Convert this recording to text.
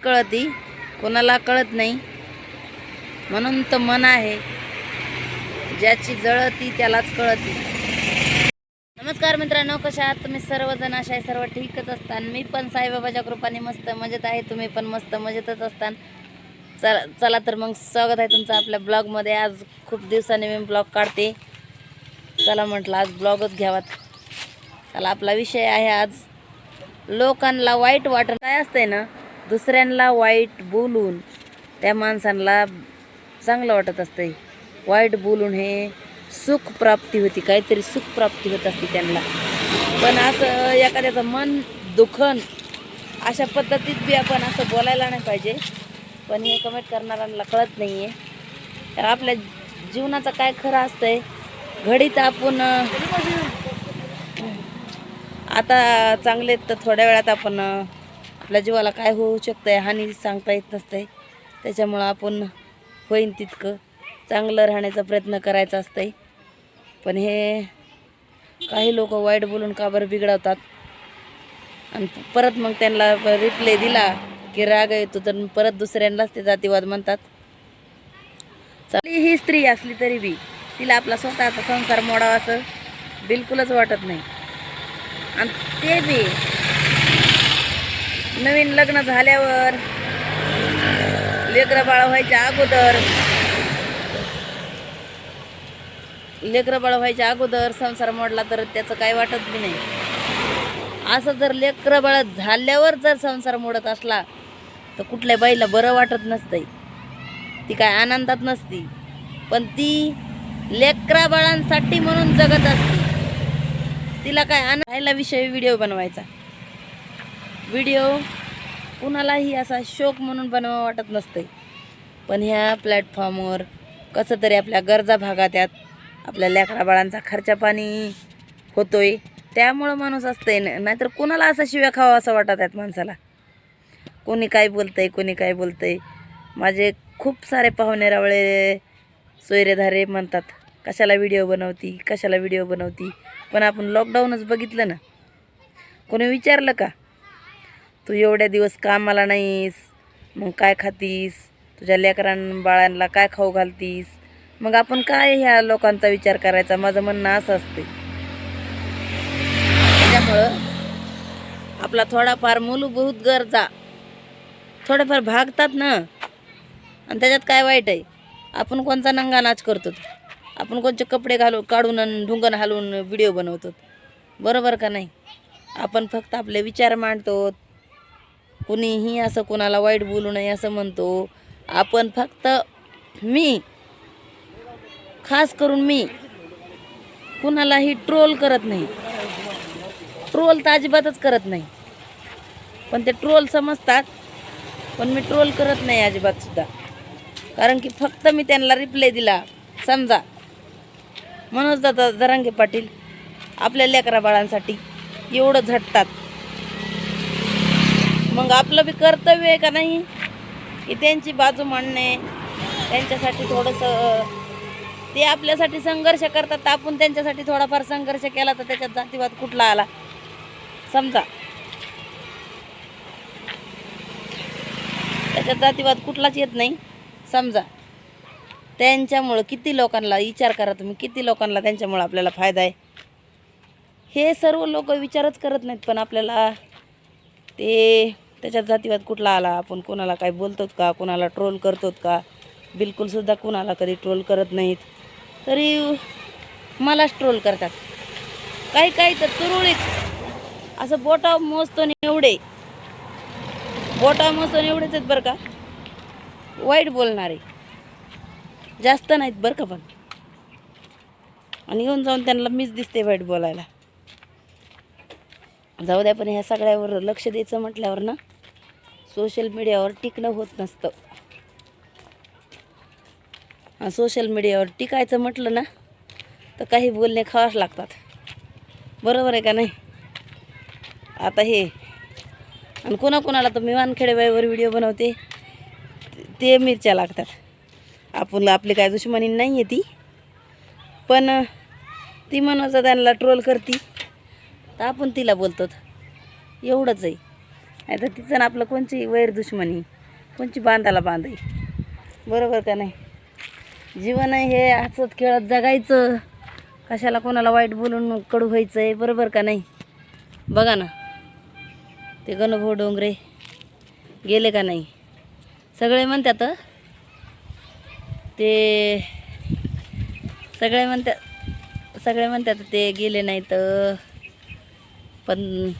कळती, कोणाला कळत नाही. म्हणून तर मन आहे, ज्याची जळती त्यालाच कळती. नमस्कार मित्रांनो, कशा आहात तुम्ही सर्वजण? आशा आहे सर्व ठीकच असतात. मी पण साईबाबाच्या कृपाने मस्त मजेत आहे. तुम्ही पण मस्त मजेतच असतात. चला तर मग स्वागत आहे तुमचं आपल्या ब्लॉगमध्ये. आज खूप दिवसांनी मी ब्लॉग काढते. चला म्हटलं आज ब्लॉगच घ्यावात. चला, आपला विषय आहे आज लोकांना वाईट वाटणं. काय असतंय ना, दुसऱ्यांना वाईट बोलून त्या माणसांना चांगलं वाटत असतंय. वाईट बोलून हे सुख प्राप्ती होती, काहीतरी सुख प्राप्ती होत असते त्यांना. पण असं एखाद्याचं मन दुखन अशा पद्धतीत बी आपण असं बोलायला नाही पाहिजे. पण हे कमेंट करणाऱ्यांना कळत नाही आहे. तर आपल्या जीवनाचं काय खरं असतंय, घडीत आपण आता चांगले तर थोड्या वेळात आपण आपल्या जीवाला काय होऊ शकतंय हानी सांगता येत नसतंय. त्याच्यामुळं आपण होईन तितकं चांगलं राहण्याचा प्रयत्न करायचा असतंय. पण हे काही लोक वाईट बोलून का बरं बिघडवतात आणि परत मग त्यांना रिप्लाय दिला की राग येतो, तर परत दुसऱ्यांनाच ते जातीवाद म्हणतात. ही स्त्री असली तरी बी तिला आपला स्वतःचा संसार मोडावा असं बिलकुलच वाटत नाही. आणि ते बी नवीन लग्न झाल्यावर, लेकरं बाळ व्हायच्या अगोदर संसार मोडला तर त्याचं काही वाटत बी नाही. असं जर लेकरं बाळ झाल्यावर जर संसार मोडत असला तर कुठल्या बाईला बरं वाटत नसतंय, ती काय आनंदात नसती. पण ती लेकरा बाळांसाठी म्हणून जगत असते. तिला काय आनंद विषय व्हिडिओ बनवायचा. व्हिडिओ कुणालाही असा शौक म्हणून बनवा वाटत नसते. पण ह्या प्लॅटफॉर्मवर कसं तरी आपल्या गरजा भागात्यात, आपल्या लेकरा बाळांचा खर्चा पाणी होतोय, त्यामुळं माणूस असतंय. नाहीतर कुणाला असं शिव्या खावा असं वाटत आहेत माणसाला. कोणी काय बोलतंय. माझे खूप सारे पाहुणे रावळे सोयरेधारे म्हणतात, कशाला व्हिडिओ बनवती. पण आपण लॉकडाऊनच बघितलं ना. कोणी विचारलं का, तू एवढ्या दिवस कामाला नाहीस, मग काय खातीस, तुझ्या लेकरां बाळांना काय खाऊ घालतीस? मग आपण काय ह्या लोकांचा विचार करायचा? माझं म्हणणं असं असते. त्याच्यामुळं आपला थोडाफार मूलभूत गरजा थोड्याफार भागतात ना. आणि त्याच्यात काय वाईट आहे? आपण कोणचा नंगा नाच करतो, आपण कोणते कपडे काढून आणि ढुंगण हालून व्हिडिओ बनवतो, बरोबर का नाही? आपण फक्त आपले विचार मांडतो. कुणीही असं कोणाला वाईट बोलू नये असं म्हणतो. आपण फक्त खास करून मी कुणालाही ट्रोल करत नाही. ट्रोल तर अजिबातच करत नाही. पण ते ट्रोल समजतात, पण मी ट्रोल करत नाही अजिबात सुद्धा. कारण की फक्त मी त्यांना रिप्लाय दिला समजा. मनोज दादा जरांगे पाटील आपल्या लेकरा बाळांसाठी एवढं झटतात, मग आपलं बी कर्तव्य आहे का नाही की त्यांची बाजू मांडणे. त्यांच्यासाठी थोडंसं ते आपल्यासाठी संघर्ष करतात, तर आपण त्यांच्यासाठी थोडाफार संघर्ष केला तर त्याच्यात जातीवाद कुठला आला समजा. त्याच्यात जातीवाद कुठलाच येत नाही समजा. त्यांच्यामुळं किती लोकांना विचार करा तुम्ही, किती लोकांना त्यांच्यामुळं आपल्याला फायदा आहे. हे सर्व लोक विचारच करत नाहीत. पण आपल्याला ते त्याच्यात जातीवाद कुठला आला, आपण कोणाला काय बोलतो का, कोणाला ट्रोल करतो का? बिलकुलसुद्धा कोणाला कधी ट्रोल करत नाहीत. तरी मलाच ट्रोल करतात. काही तर तुरळीत असं बोटावर मोजतो एवढेच आहेत बरं का वाईट बोलणारे, जास्त नाहीत बरं का. पण आणि येऊन जाऊन त्यांना मीच दिसते वाईट बोलायला. जाऊ द्या, पण ह्या सगळ्यावर लक्ष द्यायचं म्हटल्यावर ना सोशल मीडियावर टिकणं होत नसतं. सोशल मीडियावर टिकायचं म्हटलं ना तर काही बोलणे खावाच लागतात, बरोबर आहे का नाही? आता हे आणि कोणाला तर मी वानखेडेबाईवर व्हिडिओ बनवते ते मिरच्या लागतात. आपली काय दुश्मनी नाही आहे ती, पण ती म्हणून त्यांना ट्रोल करती तर आपण तिला बोलतो, एवढंच आहे. नाही तर तिचं आणि आपलं कोणची वैर दुश्मनी, कोणची बांधाला बांधाई, बरोबर का नाही? जीवन आहे हे हसत खेळत जगायचं, कशाला कोणाला वाईट बोलून कडू व्हायचं आहे, बरोबर का नाही? बघा ना ते गणभाऊ डोंगरे गेले का नाही? सगळे म्हणतात ते सगळे म्हणतात ते गेले नाही तर, पण